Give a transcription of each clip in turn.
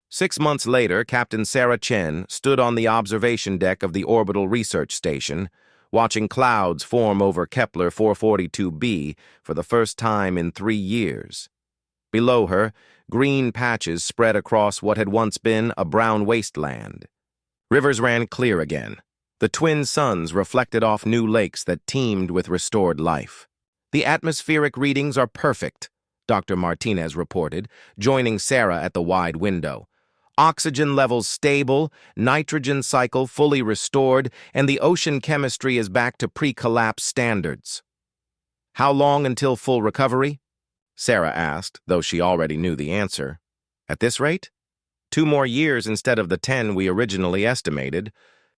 6 months later, Captain Sarah Chen stood on the observation deck of the Orbital Research Station, watching clouds form over Kepler 442b for the first time in 3 years. Below her, green patches spread across what had once been a brown wasteland. Rivers ran clear again. The twin suns reflected off new lakes that teemed with restored life. "The atmospheric readings are perfect," Dr. Martinez reported, joining Sarah at the wide window. "Oxygen levels stable, nitrogen cycle fully restored, and the ocean chemistry is back to pre-collapse standards." "How long until full recovery?" Sarah asked, though she already knew the answer. "At this rate? 2 more years instead of the 10 we originally estimated.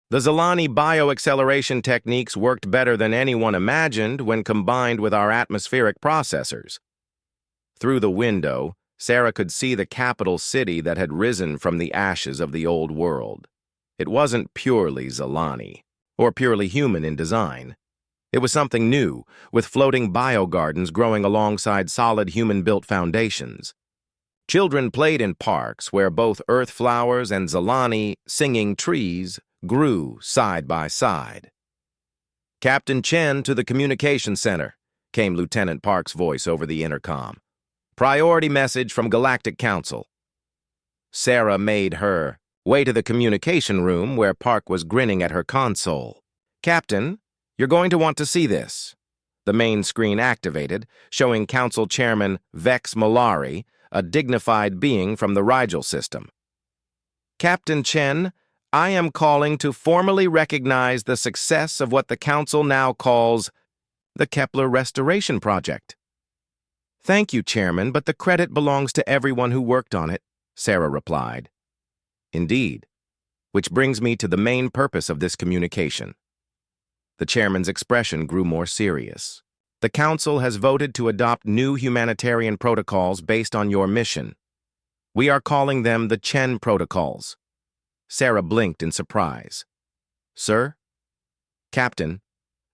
The Zilani bioacceleration techniques worked better than anyone imagined when combined with our atmospheric processors." Through the window, Sarah could see the capital city that had risen from the ashes of the old world. It wasn't purely Zilani, or purely human in design. It was something new, with floating biogardens growing alongside solid human-built foundations. Children played in parks where both earth flowers and Zilani singing trees grew side by side. "Captain Chen to the communication center," came Lieutenant Park's voice over the intercom. "Priority message from Galactic Council." Sarah made her way to the communication room where Park was grinning at her console. "Captain, you're going to want to see this." The main screen activated, showing Council Chairman Vex Malari, a dignified being from the Rigel system. "Captain Chen, I am calling to formally recognize the success of what the Council now calls the Kepler Restoration Project." "Thank you, Chairman, but the credit belongs to everyone who worked on it," Sarah replied. "Indeed. Which brings me to the main purpose of this communication." The chairman's expression grew more serious. "The Council has voted to adopt new humanitarian protocols based on your mission. We are calling them the Chen Protocols." Sarah blinked in surprise. "Sir?" "Captain,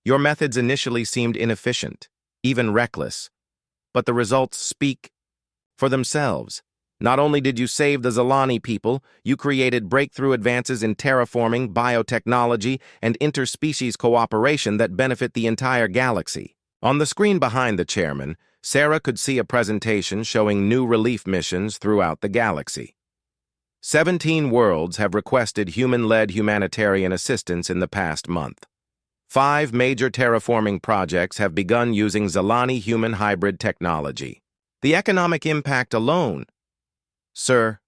your methods initially seemed inefficient, even reckless. But the results speak for themselves. Not only did you save the Zilani people, you created breakthrough advances in terraforming, biotechnology, and interspecies cooperation that benefit the entire galaxy." On the screen behind the chairman, Sarah could see a presentation showing new relief missions throughout the galaxy. 17 worlds have requested human-led humanitarian assistance in the past month. 5 major terraforming projects have begun using Zilani-human hybrid technology. The economic impact alone— "Sir,"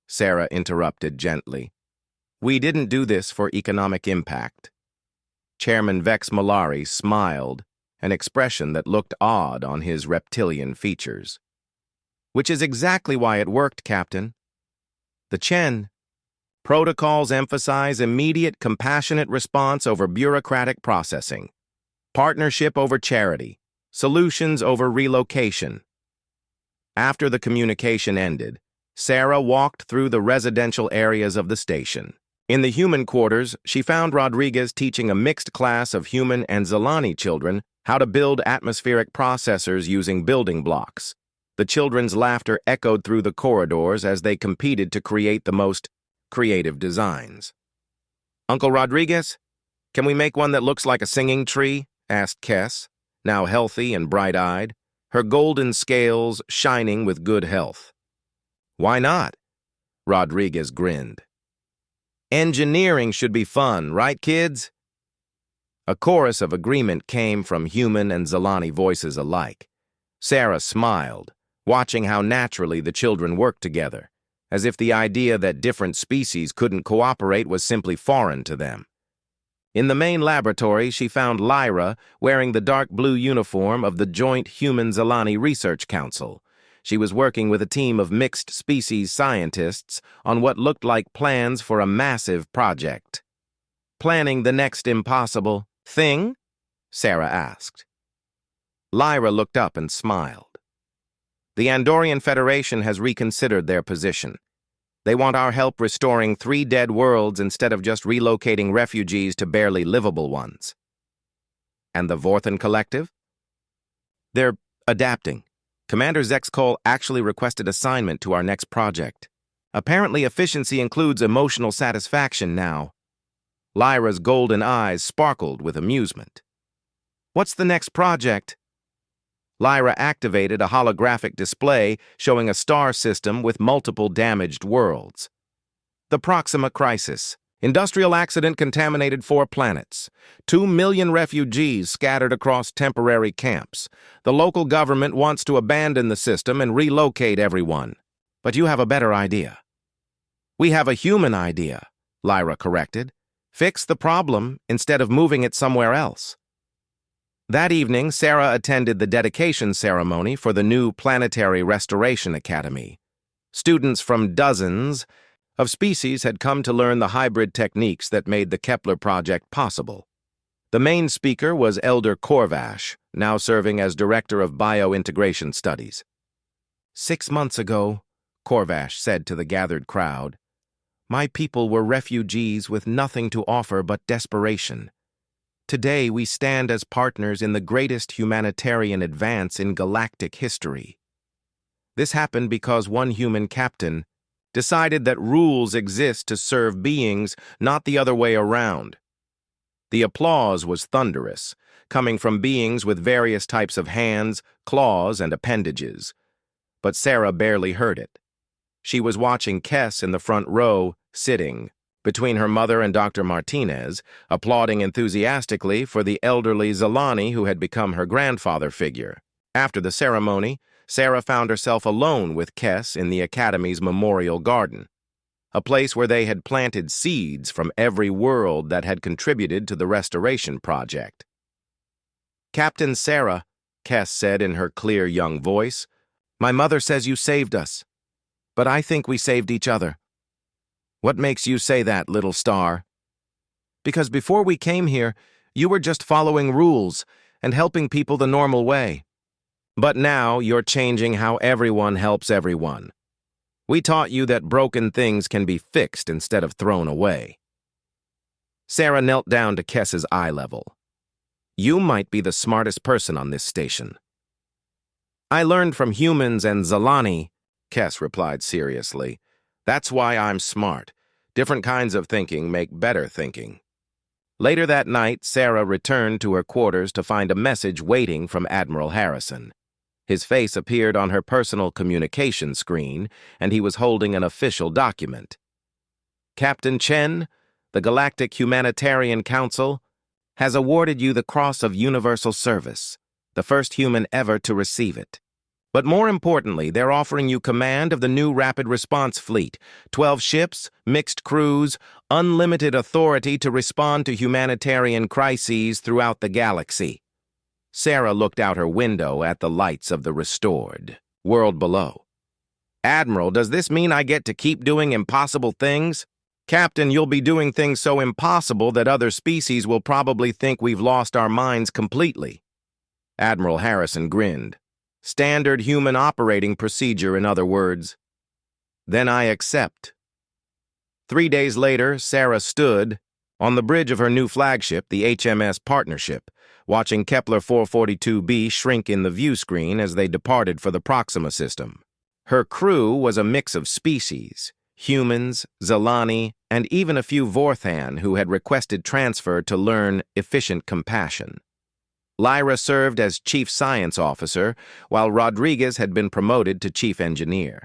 Sarah interrupted gently, "we didn't do this for economic impact." Chairman Vex Malari smiled, an expression that looked odd on his reptilian features. "Which is exactly why it worked, Captain. The Chen protocols emphasize immediate, compassionate response over bureaucratic processing, partnership over charity, solutions over relocation." After the communication ended, Sarah walked through the residential areas of the station. In the human quarters, she found Rodriguez teaching a mixed class of human and Zilani children how to build atmospheric processors using building blocks. The children's laughter echoed through the corridors as they competed to create the most creative designs. "Uncle Rodriguez, can we make one that looks like a singing tree?" asked Kess, now healthy and bright-eyed, her golden scales shining with good health. "Why not?" Rodriguez grinned. "Engineering should be fun, right, kids?" A chorus of agreement came from human and Zilani voices alike. Sarah smiled, watching how naturally the children worked together, as if the idea that different species couldn't cooperate was simply foreign to them. In the main laboratory, she found Lyra wearing the dark blue uniform of the Joint Human-Zilani Research Council. She was working with a team of mixed-species scientists on what looked like plans for a massive project. "Planning the next impossible thing?" Sarah asked. Lyra looked up and smiled. "The Andorian Federation has reconsidered their position. They want our help restoring 3 dead worlds instead of just relocating refugees to barely livable ones." "And the Vorthan Collective?" "They're adapting. Commander Zexkol actually requested assignment to our next project." Apparently, efficiency includes emotional satisfaction now. Lyra's golden eyes sparkled with amusement. What's the next project? Lyra activated a holographic display showing a star system with multiple damaged worlds. The Proxima Crisis. Industrial accident contaminated 4 planets. 2 million refugees scattered across temporary camps. The local government wants to abandon the system and relocate everyone. But you have a better idea. We have a human idea, Lyra corrected. Fix the problem instead of moving it somewhere else. That evening, Sarah attended the dedication ceremony for the new Planetary Restoration Academy. Students from dozens of species had come to learn the hybrid techniques that made the Kepler project possible. The main speaker was Elder Corvash, now serving as Director of Biointegration Studies. 6 months ago, Corvash said to the gathered crowd, my people were refugees with nothing to offer but desperation. Today we stand as partners in the greatest humanitarian advance in galactic history. This happened because one human captain decided that rules exist to serve beings, not the other way around. The applause was thunderous, coming from beings with various types of hands, claws, and appendages. But Sarah barely heard it. She was watching Kess in the front row, sitting between her mother and Dr. Martinez, applauding enthusiastically for the elderly Zelani who had become her grandfather figure. After the ceremony, Sarah found herself alone with Kess in the Academy's memorial garden, a place where they had planted seeds from every world that had contributed to the restoration project. Captain Sarah, Kess said in her clear young voice, my mother says you saved us, but I think we saved each other. What makes you say that, little star? Because before we came here, you were just following rules and helping people the normal way. But now you're changing how everyone helps everyone. We taught you that broken things can be fixed instead of thrown away. Sarah knelt down to Kess's eye level. You might be the smartest person on this station. I learned from humans and Zelani, Kess replied seriously. That's why I'm smart. Different kinds of thinking make better thinking. Later that night, Sarah returned to her quarters to find a message waiting from Admiral Harrison. His face appeared on her personal communication screen, and he was holding an official document. Captain Chen, the Galactic Humanitarian Council, has awarded you the Cross of Universal Service, the first human ever to receive it. But more importantly, they're offering you command of the new Rapid Response Fleet, 12 ships, mixed crews, unlimited authority to respond to humanitarian crises throughout the galaxy. Sarah looked out her window at the lights of the restored world below. Admiral, does this mean I get to keep doing impossible things? Captain, you'll be doing things so impossible that other species will probably think we've lost our minds completely. Admiral Harrison grinned. Standard human operating procedure, in other words. Then I accept. 3 days later, Sarah stood on the bridge of her new flagship, the HMS Partnership, watching Kepler 442b shrink in the view screen as they departed for the Proxima system. Her crew was a mix of species, humans, Zelani, and even a few Vorthan who had requested transfer to learn efficient compassion. Lyra served as Chief Science Officer, while Rodriguez had been promoted to Chief Engineer.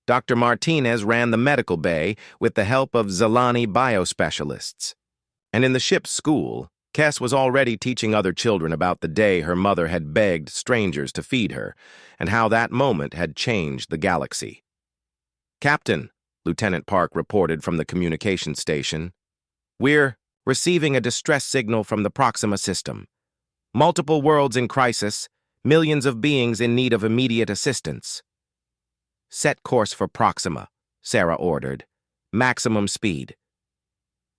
Dr. Martinez ran the medical bay with the help of Zelani biospecialists. And in the ship's school, Kess was already teaching other children about the day her mother had begged strangers to feed her, and how that moment had changed the galaxy. Captain, Lieutenant Park reported from the communication station, we're receiving a distress signal from the Proxima system. Multiple worlds in crisis, millions of beings in need of immediate assistance. Set course for Proxima, Sarah ordered. Maximum speed.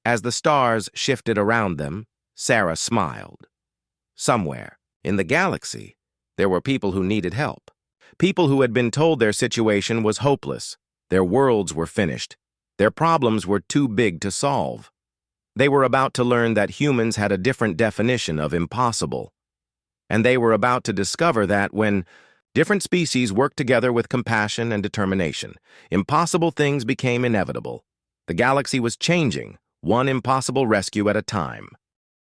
As the stars shifted around them, Sarah smiled. Somewhere, in the galaxy, there were people who needed help. People who had been told their situation was hopeless. Their worlds were finished. Their problems were too big to solve. They were about to learn that humans had a different definition of impossible. And they were about to discover that when Different species worked together with compassion and determination. Impossible things became inevitable. The galaxy was changing, one impossible rescue at a time.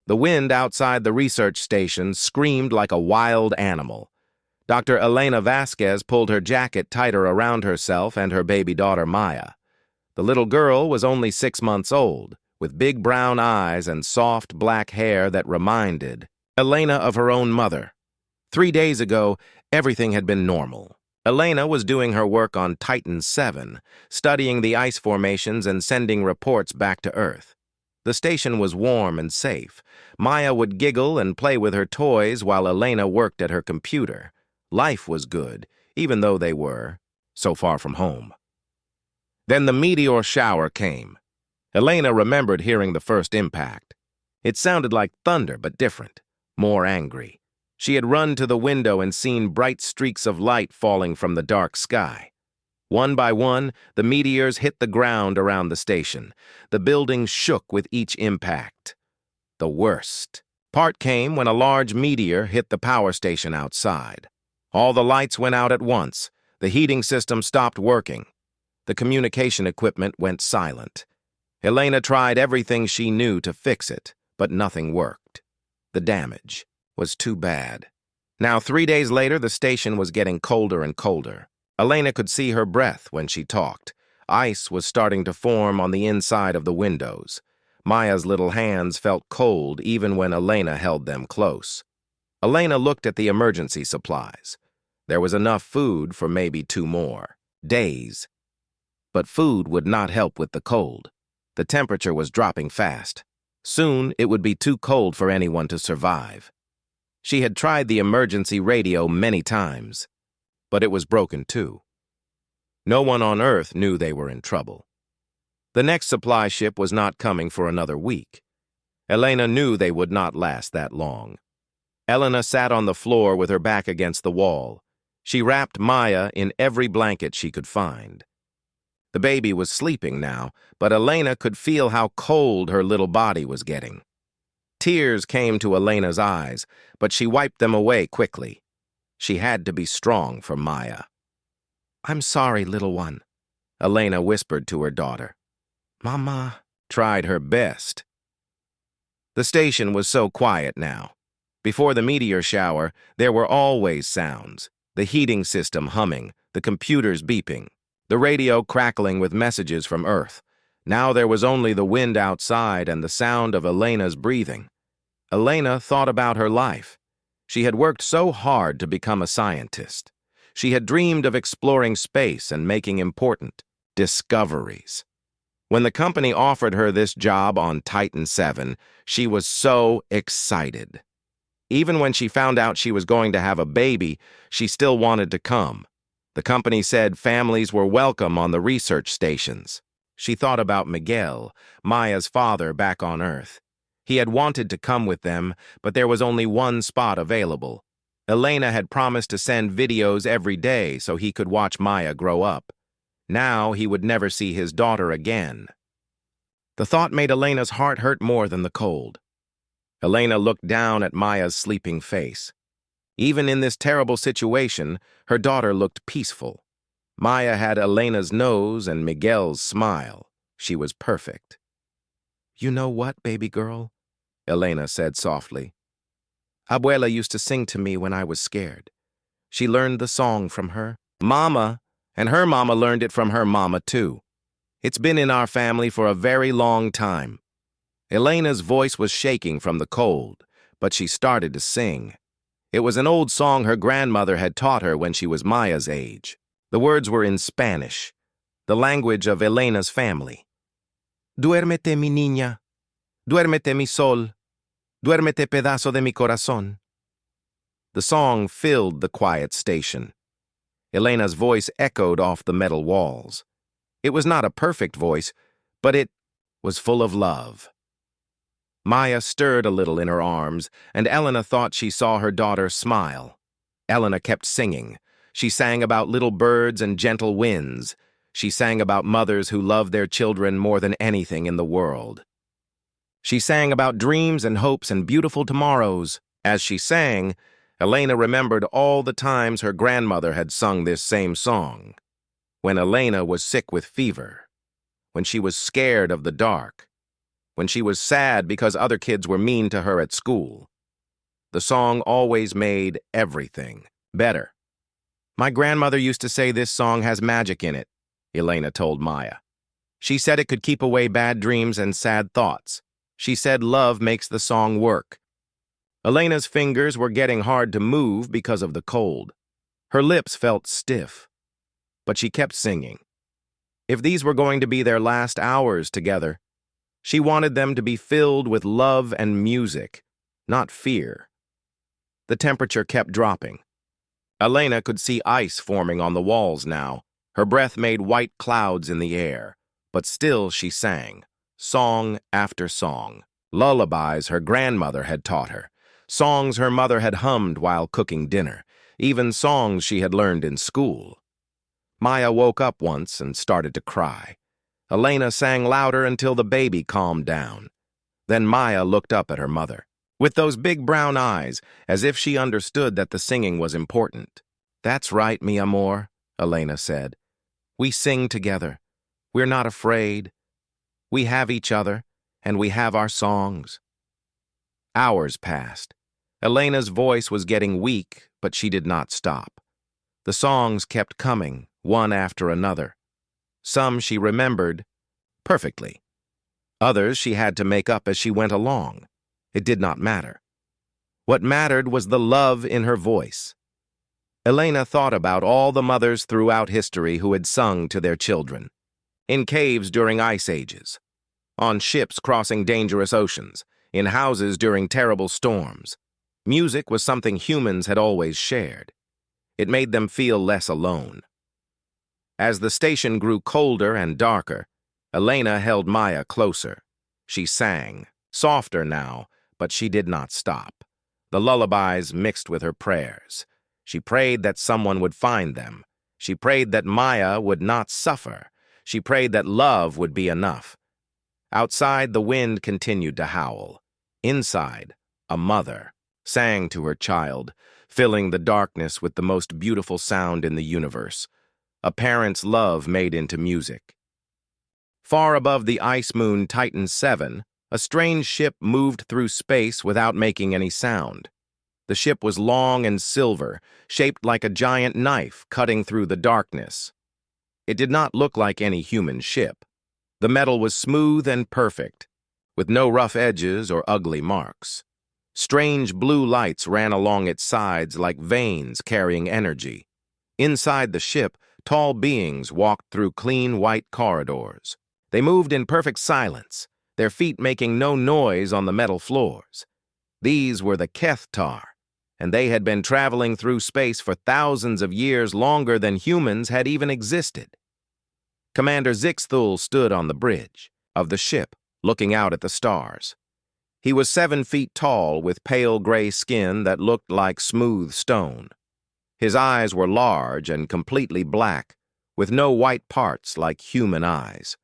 The wind outside the research station screamed like a wild animal. Dr. Elena Vasquez pulled her jacket tighter around herself and her baby daughter Maya. The little girl was only 6 months old, with big brown eyes and soft black hair that reminded Elena of her own mother. 3 days ago, everything had been normal. Elena was doing her work on Titan 7, studying the ice formations and sending reports back to Earth. The station was warm and safe. Maya would giggle and play with her toys while Elena worked at her computer. Life was good, even though they were so far from home. Then the meteor shower came. Elena remembered hearing the first impact. It sounded like thunder, but different, more angry. She had run to the window and seen bright streaks of light falling from the dark sky. One by one, the meteors hit the ground around the station. The building shook with each impact. The worst part came when a large meteor hit the power station outside. All the lights went out at once. The heating system stopped working. The communication equipment went silent. Elena tried everything she knew to fix it, but nothing worked. The damage was too bad. Now, 3 days later, the station was getting colder and colder. Elena could see her breath when she talked. Ice was starting to form on the inside of the windows. Maya's little hands felt cold even when Elena held them close. Elena looked at the emergency supplies. There was enough food for maybe 2 more days. But food would not help with the cold. The temperature was dropping fast. Soon, it would be too cold for anyone to survive. She had tried the emergency radio many times, but it was broken too. No one on Earth knew they were in trouble. The next supply ship was not coming for another week. Elena knew they would not last that long. Elena sat on the floor with her back against the wall. She wrapped Maya in every blanket she could find. The baby was sleeping now, but Elena could feel how cold her little body was getting. Tears came to Elena's eyes, but she wiped them away quickly. She had to be strong for Maya. "I'm sorry, little one," Elena whispered to her daughter. Mama tried her best. The station was so quiet now. Before the meteor shower, there were always sounds. The heating system humming, the computers beeping, the radio crackling with messages from Earth. Now there was only the wind outside and the sound of Elena's breathing. Elena thought about her life. She had worked so hard to become a scientist. She had dreamed of exploring space and making important discoveries. When the company offered her this job on Titan 7, she was so excited. Even when she found out she was going to have a baby, she still wanted to come. The company said families were welcome on the research stations. She thought about Miguel, Maya's father back on Earth. He had wanted to come with them, but there was only one spot available. Elena had promised to send videos every day so he could watch Maya grow up. Now he would never see his daughter again. The thought made Elena's heart hurt more than the cold. Elena looked down at Maya's sleeping face. Even in this terrible situation, her daughter looked peaceful. Maya had Elena's nose and Miguel's smile. She was perfect. "You know what, baby girl?" Elena said softly. "Abuela used to sing to me when I was scared. She learned the song from her mama, and her mama learned it from her mama too. It's been in our family for a very long time." Elena's voice was shaking from the cold, but she started to sing. It was an old song her grandmother had taught her when she was Maya's age. The words were in Spanish, the language of Elena's family. "Duérmete, mi niña. Duérmete, mi sol. Duérmete, pedazo de mi corazón." The song filled the quiet station. Elena's voice echoed off the metal walls. It was not a perfect voice, but it was full of love. Maya stirred a little in her arms, and Elena thought she saw her daughter smile. Elena kept singing. She sang about little birds and gentle winds. She sang about mothers who loved their children more than anything in the world. She sang about dreams and hopes and beautiful tomorrows. As she sang, Elena remembered all the times her grandmother had sung this same song. When Elena was sick with fever, when she was scared of the dark, when she was sad because other kids were mean to her at school. The song always made everything better. My grandmother used to say this song has magic in it, Elena told Maya. She said it could keep away bad dreams and sad thoughts. She said love makes the song work. Elena's fingers were getting hard to move because of the cold. Her lips felt stiff, but she kept singing. If these were going to be their last hours together, she wanted them to be filled with love and music, not fear. The temperature kept dropping. Elena could see ice forming on the walls now. Her breath made white clouds in the air, but still she sang, song after song. Lullabies her grandmother had taught her, songs her mother had hummed while cooking dinner, even songs she had learned in school. Maya woke up once and started to cry. Elena sang louder until the baby calmed down. Then Maya looked up at her mother, with those big brown eyes, as if she understood that the singing was important. "That's right, mi amor," Elena said. "We sing together. We're not afraid. We have each other, and we have our songs." Hours passed. Elena's voice was getting weak, but she did not stop. The songs kept coming, one after another. Some she remembered perfectly. Others she had to make up as she went along. It did not matter. What mattered was the love in her voice. Elena thought about all the mothers throughout history who had sung to their children. In caves during ice ages, on ships crossing dangerous oceans, in houses during terrible storms. Music was something humans had always shared. It made them feel less alone. As the station grew colder and darker, Elena held Maya closer. She sang, softer now, but she did not stop. The lullabies mixed with her prayers. She prayed that someone would find them. She prayed that Maya would not suffer. She prayed that love would be enough. Outside, the wind continued to howl. Inside, a mother sang to her child, filling the darkness with the most beautiful sound in the universe. A parent's love made into music. Far above the ice moon Titan 7, a strange ship moved through space without making any sound. The ship was long and silver, shaped like a giant knife cutting through the darkness. It did not look like any human ship. The metal was smooth and perfect, with no rough edges or ugly marks. Strange blue lights ran along its sides like veins carrying energy. Inside the ship, tall beings walked through clean white corridors. They moved in perfect silence, their feet making no noise on the metal floors. These were the Kethtar, and they had been traveling through space for thousands of years longer than humans had even existed. Commander Zixthul stood on the bridge of the ship, looking out at the stars. He was 7 feet tall, with pale gray skin that looked like smooth stone. His eyes were large and completely black, with no white parts like human eyes.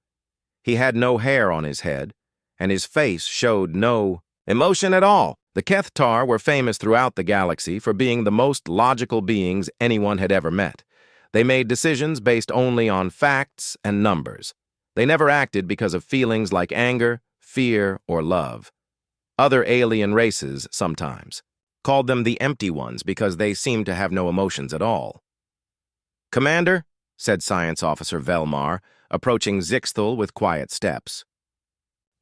He had no hair on his head, and his face showed no emotion at all. The Kethtar were famous throughout the galaxy for being the most logical beings anyone had ever met. They made decisions based only on facts and numbers. They never acted because of feelings like anger, fear, or love. Other alien races, sometimes, called them the empty ones because they seemed to have no emotions at all. "Commander," said Science Officer Velmar, approaching Zixthul with quiet steps.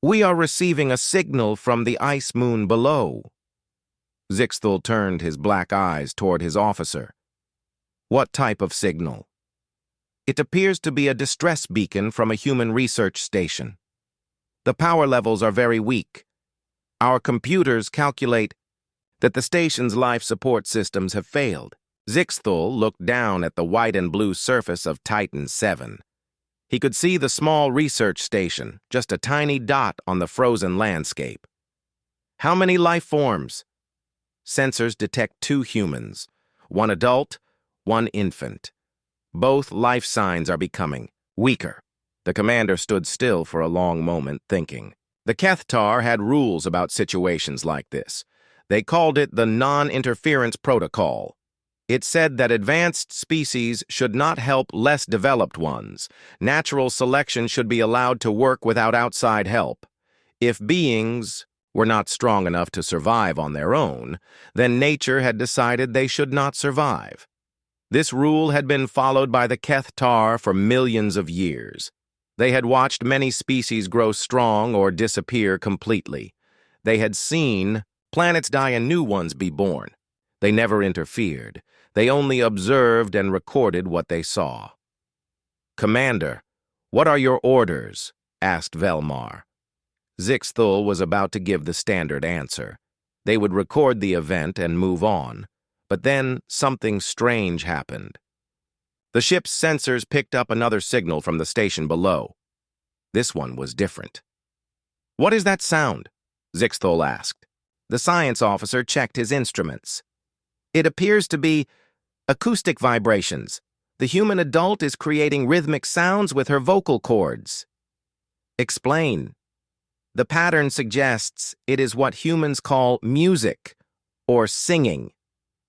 "We are receiving a signal from the ice moon below." Zixthul turned his black eyes toward his officer. "What type of signal?" "It appears to be a distress beacon from a human research station. The power levels are very weak. Our computers calculate that the station's life support systems have failed." Zixthul looked down at the white and blue surface of Titan 7. He could see the small research station, just a tiny dot on the frozen landscape. "How many life forms?" "Sensors detect 2 humans, 1 adult, 1 infant. Both life signs are becoming weaker." The commander stood still for a long moment, thinking. The Kethtar had rules about situations like this. They called it the Non-Interference Protocol. It said that advanced species should not help less developed ones. Natural selection should be allowed to work without outside help. If beings were not strong enough to survive on their own, then nature had decided they should not survive. This rule had been followed by the Kethtar for millions of years. They had watched many species grow strong or disappear completely. They had seen planets die and new ones be born. They never interfered. They only observed and recorded what they saw. "Commander, what are your orders?" asked Velmar. Zixthul was about to give the standard answer. They would record the event and move on. But then something strange happened. The ship's sensors picked up another signal from the station below. This one was different. "What is that sound?" Zixthul asked. The science officer checked his instruments. "It appears to be acoustic vibrations. The human adult is creating rhythmic sounds with her vocal cords." "Explain." "The pattern suggests it is what humans call music or singing.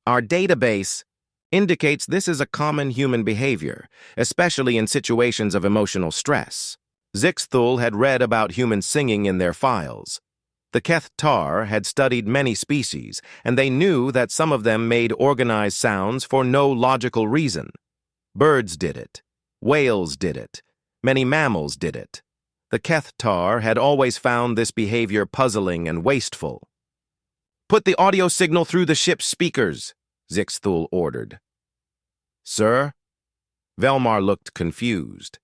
Our database indicates this is a common human behavior, especially in situations of emotional stress." Zixthul had read about human singing in their files. The Kethtar had studied many species, and they knew that some of them made organized sounds for no logical reason. Birds did it. Whales did it. Many mammals did it. The Kethtar had always found this behavior puzzling and wasteful. "Put the audio signal through the ship's speakers," Zixthul ordered. "Sir?" Velmar looked confused.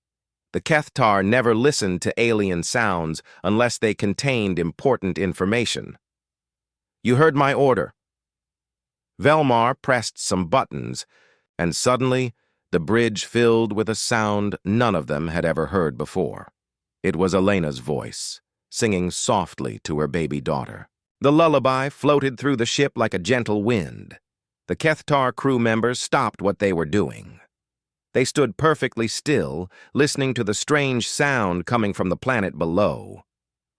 The Kethtar never listened to alien sounds unless they contained important information. "You heard my order." Velmar pressed some buttons, and suddenly the bridge filled with a sound none of them had ever heard before. It was Elena's voice, singing softly to her baby daughter. The lullaby floated through the ship like a gentle wind. The Kethtar crew members stopped what they were doing. They stood perfectly still, listening to the strange sound coming from the planet below.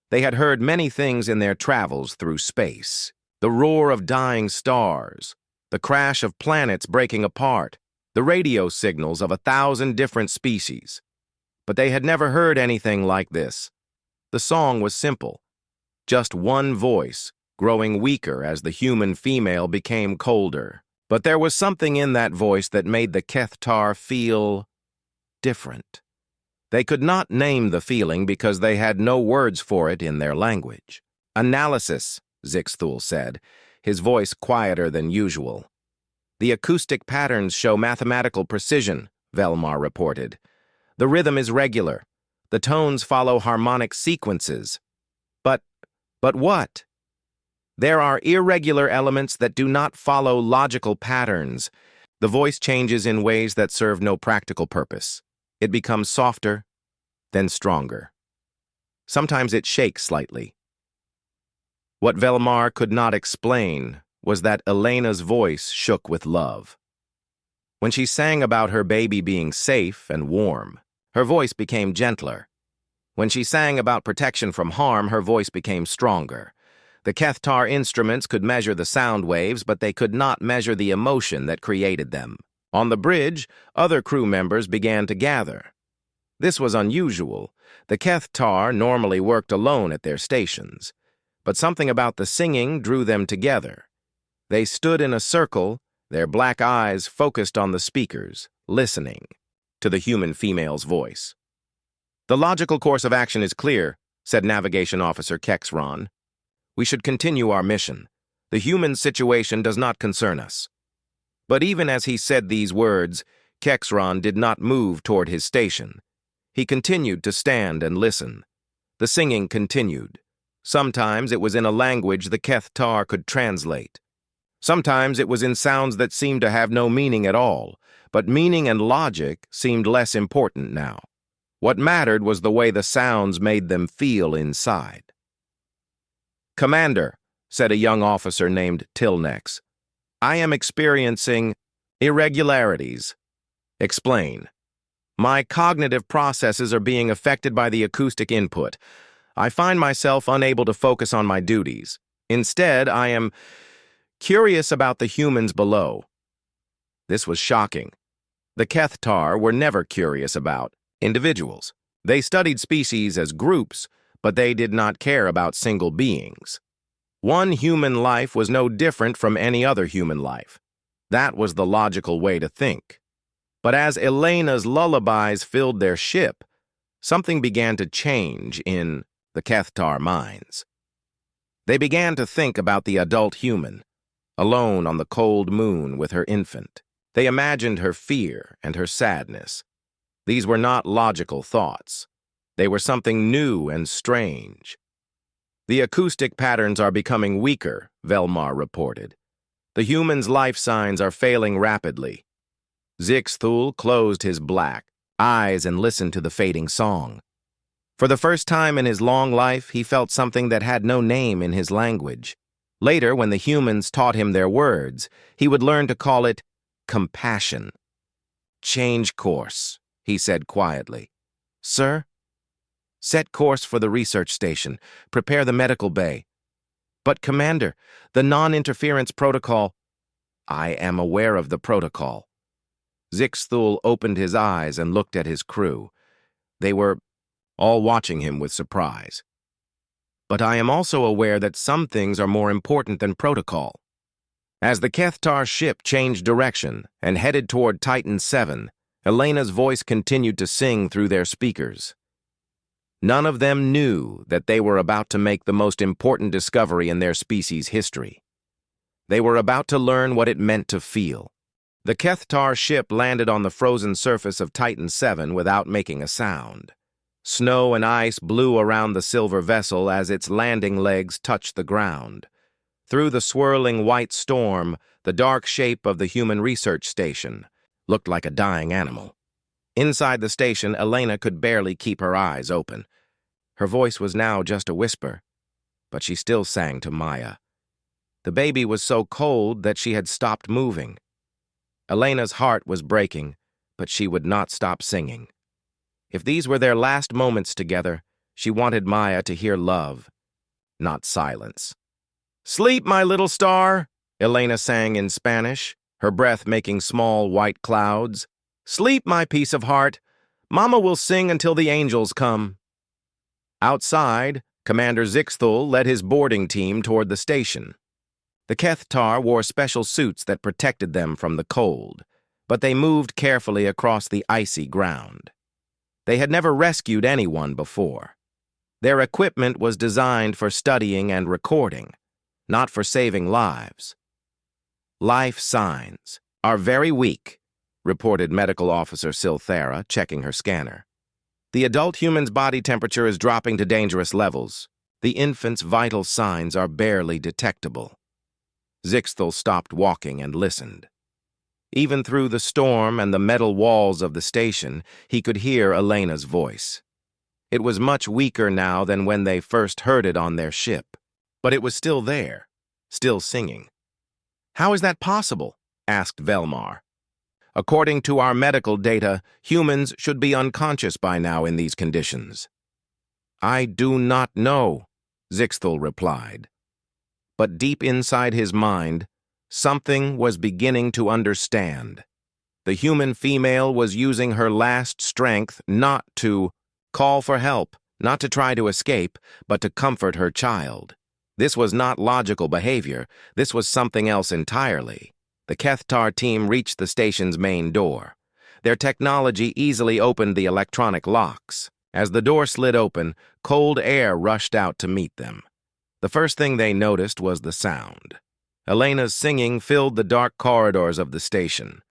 They had heard many things in their travels through space: the roar of dying stars, the crash of planets breaking apart, the radio signals of 1,000 different species. But they had never heard anything like this. The song was simple. Just one voice, growing weaker as the human female became colder. But there was something in that voice that made the Kethtar feel different. They could not name the feeling because they had no words for it in their language. "Analysis," Zixthul said, his voice quieter than usual. "The acoustic patterns show mathematical precision," Velmar reported. "The rhythm is regular. The tones follow harmonic sequences. But what? There are irregular elements that do not follow logical patterns. The voice changes in ways that serve no practical purpose. It becomes softer, then stronger. Sometimes it shakes slightly." What Velmar could not explain was that Elena's voice shook with love. When she sang about her baby being safe and warm, her voice became gentler. When she sang about protection from harm, her voice became stronger. The Kethtar instruments could measure the sound waves, but they could not measure the emotion that created them. On the bridge, other crew members began to gather. This was unusual. The Kethtar normally worked alone at their stations, but something about the singing drew them together. They stood in a circle, their black eyes focused on the speakers, listening to the human female's voice. "The logical course of action is clear," said Navigation Officer Kexron. "We should continue our mission. The human situation does not concern us." But even as he said these words, Kexron did not move toward his station. He continued to stand and listen. The singing continued. Sometimes it was in a language the Kethtar could translate. Sometimes it was in sounds that seemed to have no meaning at all, but meaning and logic seemed less important now. What mattered was the way the sounds made them feel inside. "Commander," said a young officer named Tilnex, "I am experiencing irregularities." "Explain." "My cognitive processes are being affected by the acoustic input. I find myself unable to focus on my duties. Instead, I am curious about the humans below. This was shocking. The Kethtar were never curious about individuals. They studied species as groups, but they did not care about single beings. One human life was no different from any other human life. That was the logical way to think. But as Elena's lullabies filled their ship, something began to change in the Kethtar minds. They began to think about the adult human, alone on the cold moon with her infant. They imagined her fear and her sadness. These were not logical thoughts. They were something new and strange. The acoustic patterns are becoming weaker, Velmar reported. The human's life signs are failing rapidly. Zixthul closed his black eyes and listened to the fading song. For the first time in his long life, he felt something that had no name in his language. Later, when the humans taught him their words, he would learn to call it compassion. "Change course," he said quietly. "Sir?" "Set course for the research station. Prepare the medical bay." "But, Commander, the non-interference protocol—" "I am aware of the protocol." Zixthul opened his eyes and looked at his crew. They were all watching him with surprise. "But I am also aware that some things are more important than protocol." As the Kethtar ship changed direction and headed toward Titan 7, Elena's voice continued to sing through their speakers. None of them knew that they were about to make the most important discovery in their species' history. They were about to learn what it meant to feel. The Kethtar ship landed on the frozen surface of Titan 7 without making a sound. Snow and ice blew around the silver vessel as its landing legs touched the ground. Through the swirling white storm, the dark shape of the human research station looked like a dying animal. Inside the station, Elena could barely keep her eyes open. Her voice was now just a whisper, but she still sang to Maya. The baby was so cold that she had stopped moving. Elena's heart was breaking, but she would not stop singing. If these were their last moments together, she wanted Maya to hear love, not silence. "Sleep, my little star," Elena sang in Spanish, her breath making small white clouds. "Sleep, my piece of heart. Mama will sing until the angels come." Outside, Commander Zixthul led his boarding team toward the station. The Kethtar wore special suits that protected them from the cold, but they moved carefully across the icy ground. They had never rescued anyone before. Their equipment was designed for studying and recording, not for saving lives. "Life signs are very weak," reported Medical Officer Silthera, checking her scanner. "The adult human's body temperature is dropping to dangerous levels. The infant's vital signs are barely detectable." Zixthul stopped walking and listened. Even through the storm and the metal walls of the station, he could hear Elena's voice. It was much weaker now than when they first heard it on their ship, but it was still there, still singing. "How is that possible?" asked Velmar. "According to our medical data, humans should be unconscious by now in these conditions." "I do not know," Zixthul replied. But deep inside his mind, something was beginning to understand. The human female was using her last strength not to call for help, not to try to escape, but to comfort her child. This was not logical behavior. This was something else entirely. The Kethtar team reached the station's main door. Their technology easily opened the electronic locks. As the door slid open, cold air rushed out to meet them. The first thing they noticed was the sound. Elena's singing filled the dark corridors of the station.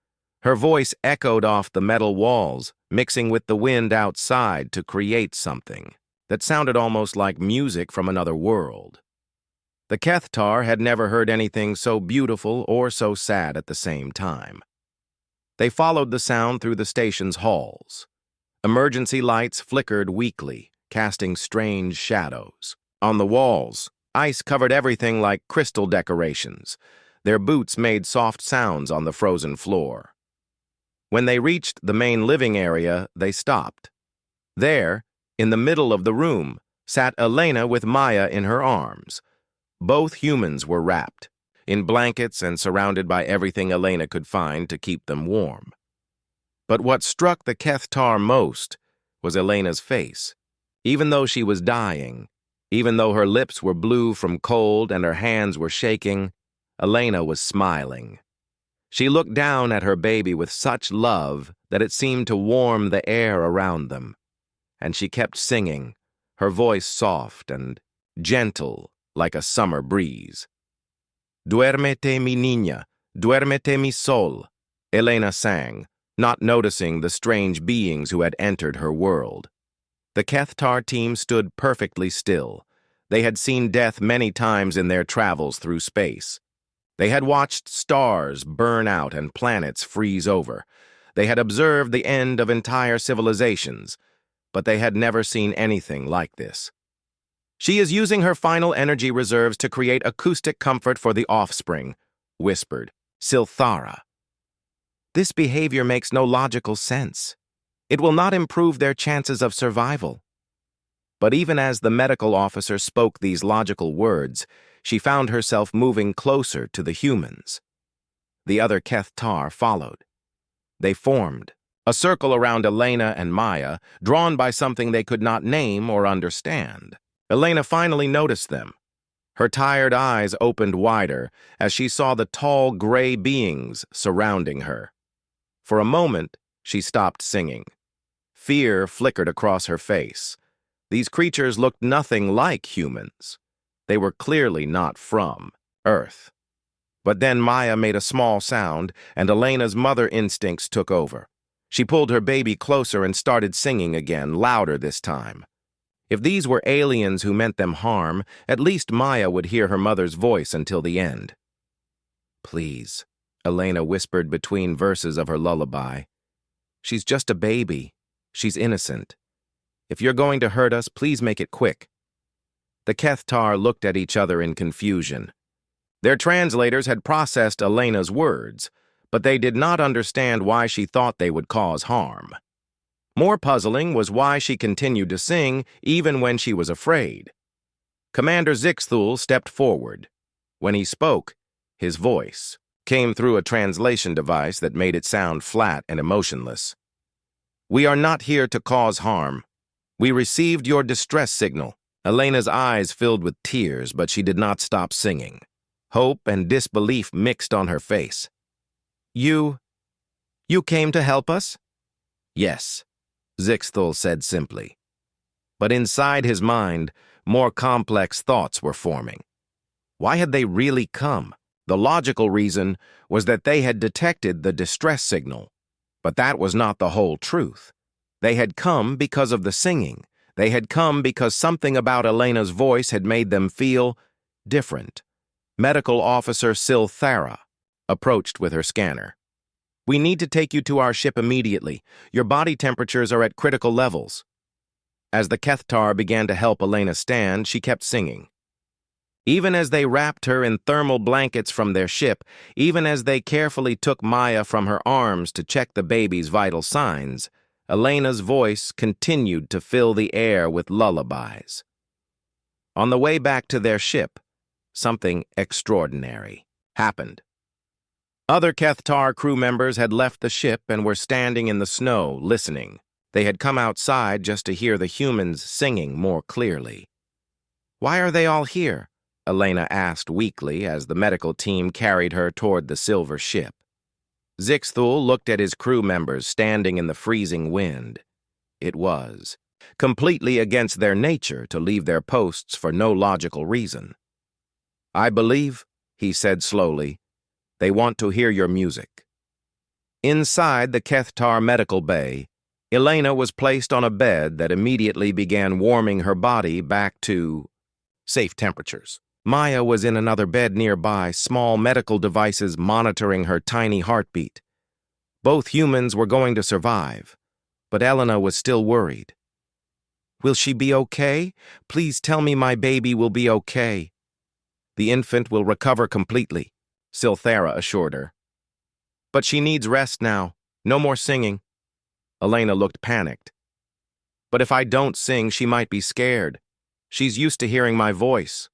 Her voice echoed off the metal walls, mixing with the wind outside to create something that sounded almost like music from another world. The Kethtar had never heard anything so beautiful or so sad at the same time. They followed the sound through the station's halls. Emergency lights flickered weakly, casting strange shadows. On the walls, ice covered everything like crystal decorations. Their boots made soft sounds on the frozen floor. When they reached the main living area, they stopped. There, in the middle of the room, sat Elena with Maya in her arms. Both humans were wrapped in blankets and surrounded by everything Elena could find to keep them warm. But what struck the Kethtar most was Elena's face. Even though she was dying, even though her lips were blue from cold and her hands were shaking, Elena was smiling. She looked down at her baby with such love that it seemed to warm the air around them. And she kept singing, her voice soft and gentle like a summer breeze. Duérmete mi niña, duérmete mi sol, Elena sang, not noticing the strange beings who had entered her world. The Kethtar team stood perfectly still. They had seen death many times in their travels through space. They had watched stars burn out and planets freeze over. They had observed the end of entire civilizations, but they had never seen anything like this. "She is using her final energy reserves to create acoustic comfort for the offspring," whispered Silthara. "This behavior makes no logical sense. It will not improve their chances of survival." But even as the medical officer spoke these logical words, she found herself moving closer to the humans. The other Kethtar followed. They formed, a circle around Elena and Maya, drawn by something they could not name or understand. Elena finally noticed them. Her tired eyes opened wider as she saw the tall gray beings surrounding her. For a moment, she stopped singing. Fear flickered across her face. These creatures looked nothing like humans. They were clearly not from Earth. But then Maya made a small sound, and Elena's mother instincts took over. She pulled her baby closer and started singing again, louder this time. If these were aliens who meant them harm, at least Maya would hear her mother's voice until the end. "Please," Elena whispered between verses of her lullaby. "She's just a baby. She's innocent. If you're going to hurt us, please make it quick." The Kethtar looked at each other in confusion. Their translators had processed Elena's words, but they did not understand why she thought they would cause harm. More puzzling was why she continued to sing even when she was afraid. Commander Zixthul stepped forward. When he spoke, his voice came through a translation device that made it sound flat and emotionless. "We are not here to cause harm. We received your distress signal." Elena's eyes filled with tears, but she did not stop singing. Hope and disbelief mixed on her face. You came to help us?" "Yes," Zixthul said simply. But inside his mind, more complex thoughts were forming. Why had they really come? The logical reason was that they had detected the distress signal. But that was not the whole truth. They had come because of the singing. They had come because something about Elena's voice had made them feel different. Medical Officer Silthara approached with her scanner. "We need to take you to our ship immediately. Your body temperatures are at critical levels." As the Kethtar began to help Elena stand, she kept singing. Even as they wrapped her in thermal blankets from their ship, even as they carefully took Maya from her arms to check the baby's vital signs, Elena's voice continued to fill the air with lullabies. On the way back to their ship, something extraordinary happened. Other Kethtar crew members had left the ship and were standing in the snow, listening. They had come outside just to hear the humans singing more clearly. "Why are they all here?" Elena asked weakly as the medical team carried her toward the silver ship. Zixthul looked at his crew members standing in the freezing wind. It was completely against their nature to leave their posts for no logical reason. "I believe," he said slowly, "they want to hear your music." Inside the Kethtar medical bay, Elena was placed on a bed that immediately began warming her body back to safe temperatures. Maya was in another bed nearby, small medical devices monitoring her tiny heartbeat. Both humans were going to survive, but Elena was still worried. "Will she be okay? Please tell me my baby will be okay." "The infant will recover completely," Silthara assured her. "But she needs rest now. No more singing." Elena looked panicked. "But if I don't sing, she might be scared. She's used to hearing my voice."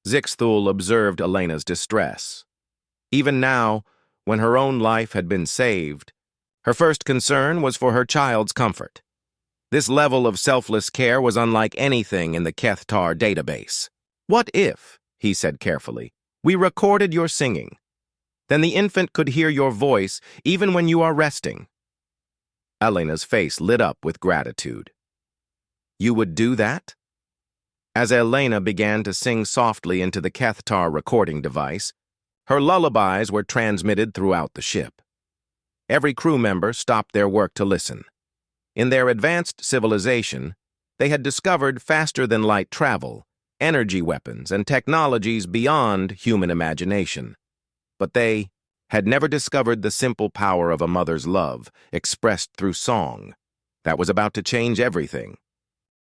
Zixthul observed Elena's distress. Even now, when her own life had been saved, her first concern was for her child's comfort. This level of selfless care was unlike anything in the Kethtar database. "What if," he said carefully, "we recorded your singing? Then the infant could hear your voice even when you are resting." Elena's face lit up with gratitude. "You would do that?" As Elena began to sing softly into the Kethtar recording device, her lullabies were transmitted throughout the ship. Every crew member stopped their work to listen. In their advanced civilization, they had discovered faster-than-light travel, energy weapons, and technologies beyond human imagination. But they had never discovered the simple power of a mother's love, expressed through song. That was about to change everything.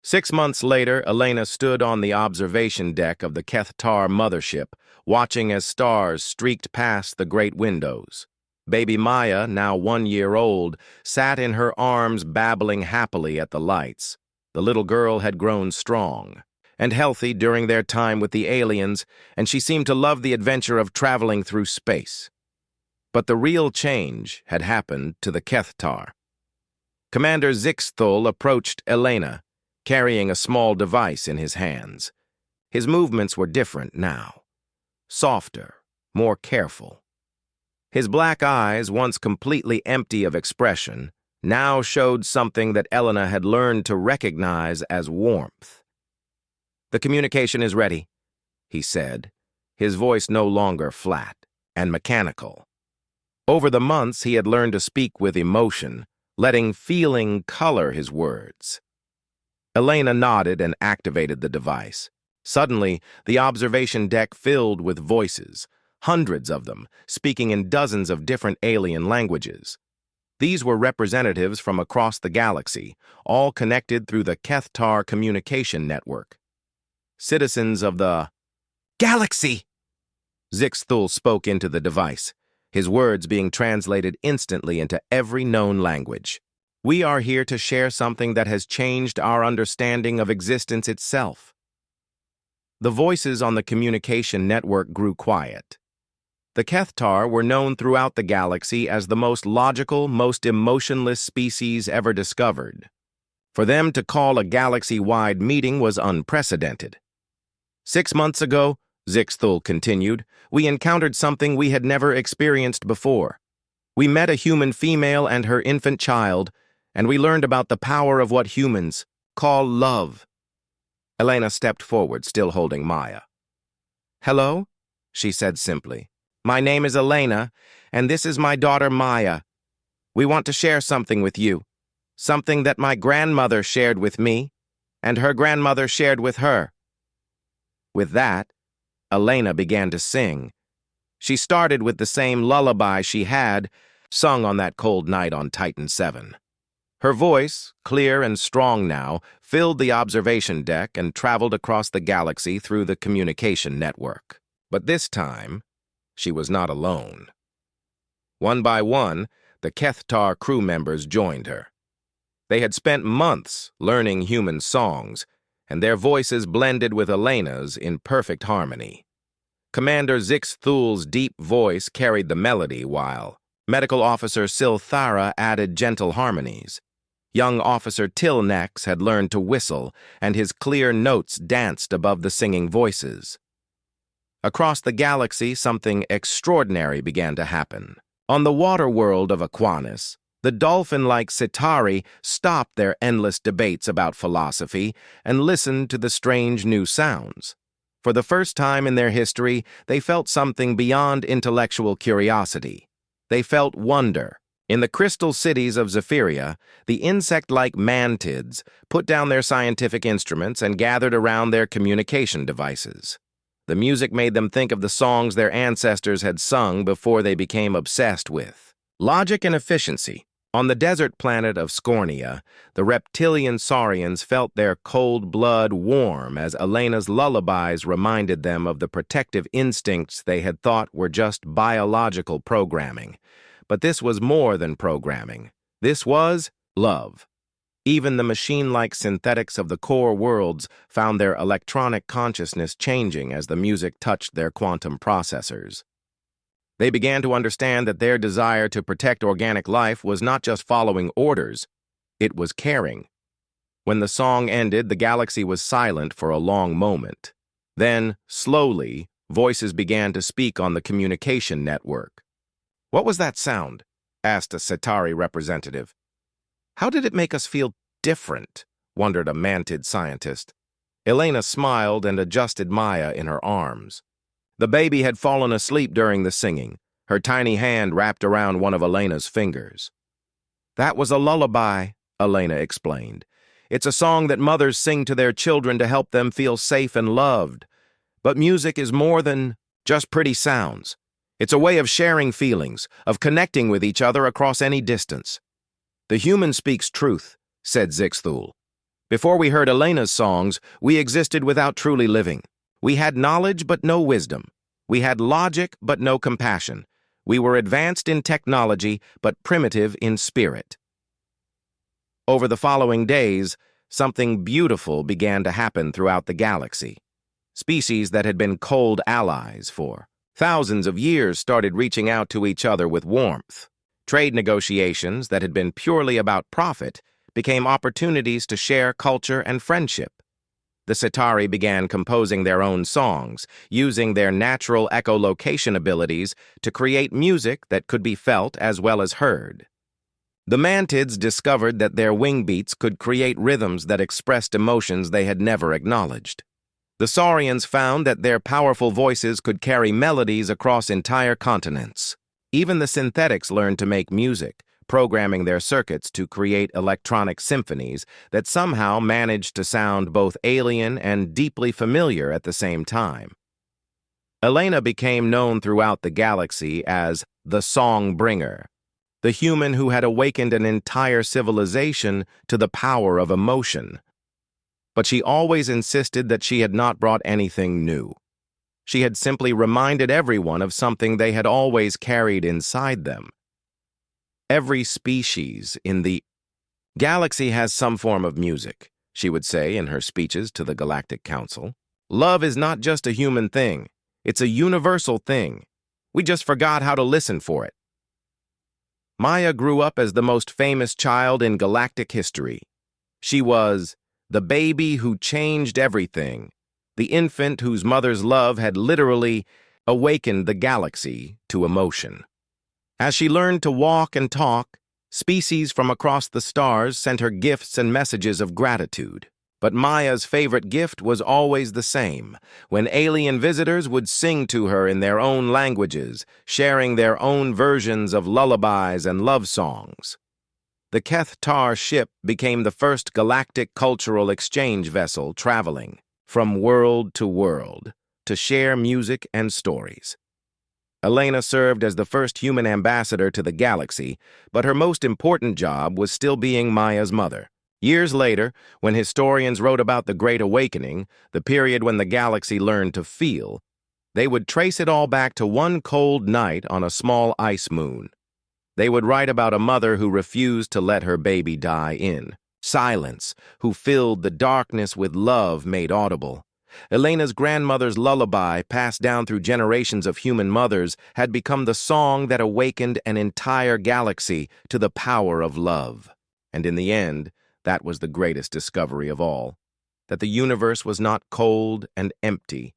6 months later, Elena stood on the observation deck of the Kethtar mothership, watching as stars streaked past the great windows. Baby Maya, now 1 year old, sat in her arms babbling happily at the lights. The little girl had grown strong and healthy during their time with the aliens, and she seemed to love the adventure of traveling through space. But the real change had happened to the Kethtar. Commander Zixthul approached Elena, carrying a small device in his hands. His movements were different now, softer, more careful. His black eyes, once completely empty of expression, now showed something that Elena had learned to recognize as warmth. "The communication is ready," he said, his voice no longer flat and mechanical. Over the months, he had learned to speak with emotion, letting feeling color his words. Elena nodded and activated the device. Suddenly, the observation deck filled with voices, hundreds of them, speaking in dozens of different alien languages. These were representatives from across the galaxy, all connected through the Kethtar communication network. Citizens of the galaxy! Zixthul spoke into the device, his words being translated instantly into every known language. "We are here to share something that has changed our understanding of existence itself." The voices on the communication network grew quiet. The Kethtar were known throughout the galaxy as the most logical, most emotionless species ever discovered. For them to call a galaxy-wide meeting was unprecedented. 6 months ago, Zixthul continued, we encountered something we had never experienced before. We met a human female and her infant child, and we learned about the power of what humans call love. Elena stepped forward, still holding Maya. "Hello?" she said simply. "My name is Elena, and this is my daughter Maya. We want to share something with you, something that my grandmother shared with me, and her grandmother shared with her." With that, Elena began to sing. She started with the same lullaby she had sung on that cold night on Titan 7. Her voice, clear and strong now, filled the observation deck and traveled across the galaxy through the communication network. But this time, she was not alone. One by one, the Kethtar crew members joined her. They had spent months learning human songs, and their voices blended with Elena's in perfect harmony. Commander Zixthul's deep voice carried the melody, while Medical Officer Silthara added gentle harmonies. Young Officer Tilnex had learned to whistle, and his clear notes danced above the singing voices. Across the galaxy, something extraordinary began to happen. On the water world of Aquanis, the dolphin-like Citari stopped their endless debates about philosophy and listened to the strange new sounds. For the first time in their history, they felt something beyond intellectual curiosity. They felt wonder. In the crystal cities of Zephyria, the insect-like mantids put down their scientific instruments and gathered around their communication devices. The music made them think of the songs their ancestors had sung before they became obsessed with logic and efficiency. On the desert planet of Scornia, the reptilian saurians felt their cold blood warm as Elena's lullabies reminded them of the protective instincts they had thought were just biological programming. But this was more than programming. This was love. Even the machine-like synthetics of the core worlds found their electronic consciousness changing as the music touched their quantum processors. They began to understand that their desire to protect organic life was not just following orders, it was caring. When the song ended, the galaxy was silent for a long moment. Then, slowly, voices began to speak on the communication network. "What was that sound?" asked a Centauri representative. "How did it make us feel different?" wondered a mantid scientist. Elena smiled and adjusted Maya in her arms. The baby had fallen asleep during the singing, her tiny hand wrapped around one of Elena's fingers. "That was a lullaby," Elena explained. "It's a song that mothers sing to their children to help them feel safe and loved. But music is more than just pretty sounds. It's a way of sharing feelings, of connecting with each other across any distance." "The human speaks truth," said Zixthul. "Before we heard Elena's songs, we existed without truly living. We had knowledge but no wisdom. We had logic but no compassion. We were advanced in technology but primitive in spirit." Over the following days, something beautiful began to happen throughout the galaxy. Species that had been cold allies for thousands of years started reaching out to each other with warmth. Trade negotiations that had been purely about profit became opportunities to share culture and friendship. The Centauri began composing their own songs, using their natural echolocation abilities to create music that could be felt as well as heard. The mantids discovered that their wing beats could create rhythms that expressed emotions they had never acknowledged. The saurians found that their powerful voices could carry melodies across entire continents. Even the synthetics learned to make music, programming their circuits to create electronic symphonies that somehow managed to sound both alien and deeply familiar at the same time. Elena became known throughout the galaxy as the Song Bringer, the human who had awakened an entire civilization to the power of emotion. But she always insisted that she had not brought anything new. She had simply reminded everyone of something they had always carried inside them. Every species in the galaxy has some form of music, she would say in her speeches to the Galactic Council. Love is not just a human thing, it's a universal thing. We just forgot how to listen for it. Maya grew up as the most famous child in galactic history. She was the baby who changed everything, the infant whose mother's love had literally awakened the galaxy to emotion. As she learned to walk and talk, species from across the stars sent her gifts and messages of gratitude. But Maya's favorite gift was always the same, when alien visitors would sing to her in their own languages, sharing their own versions of lullabies and love songs. The Keth-Tar ship became the first galactic cultural exchange vessel traveling from world to share music and stories. Elena served as the first human ambassador to the galaxy, but her most important job was still being Maya's mother. Years later, when historians wrote about the Great Awakening, the period when the galaxy learned to feel, they would trace it all back to one cold night on a small ice moon. They would write about a mother who refused to let her baby die in silence, who filled the darkness with love made audible. Elena's grandmother's lullaby, passed down through generations of human mothers, had become the song that awakened an entire galaxy to the power of love. And in the end, that was the greatest discovery of all, that the universe was not cold and empty,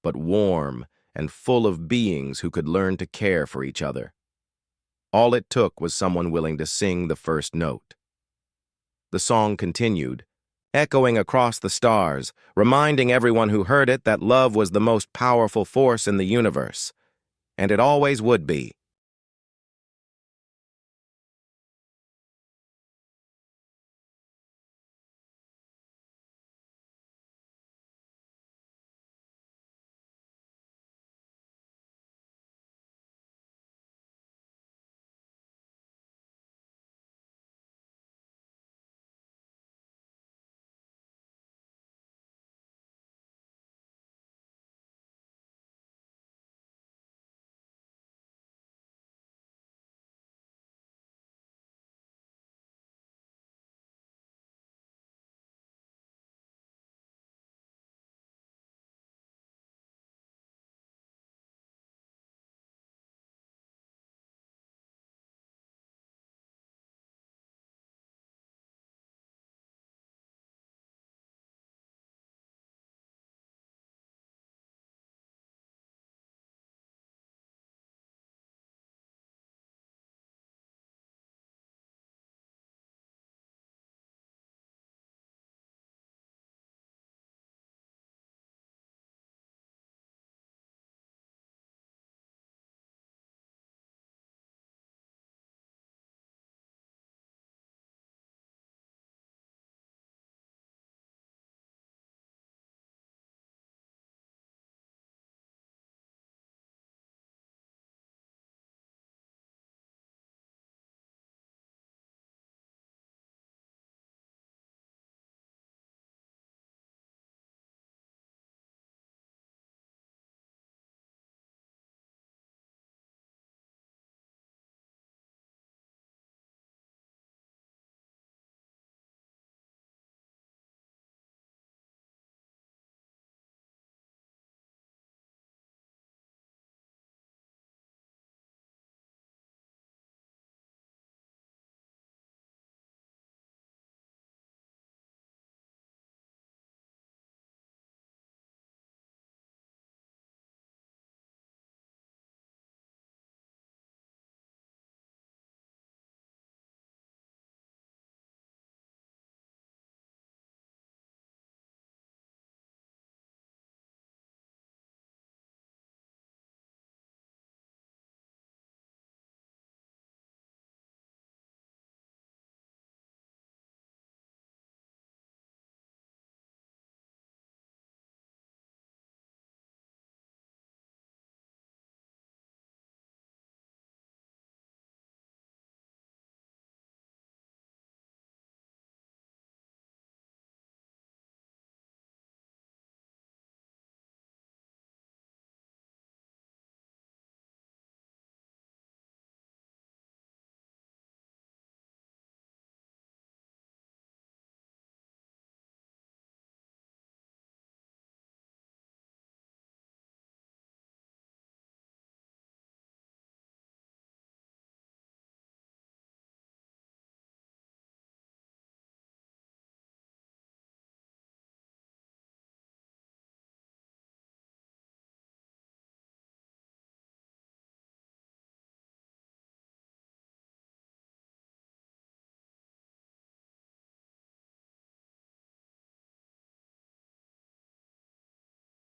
but warm and full of beings who could learn to care for each other. All it took was someone willing to sing the first note. The song continued, echoing across the stars, reminding everyone who heard it that love was the most powerful force in the universe. And it always would be.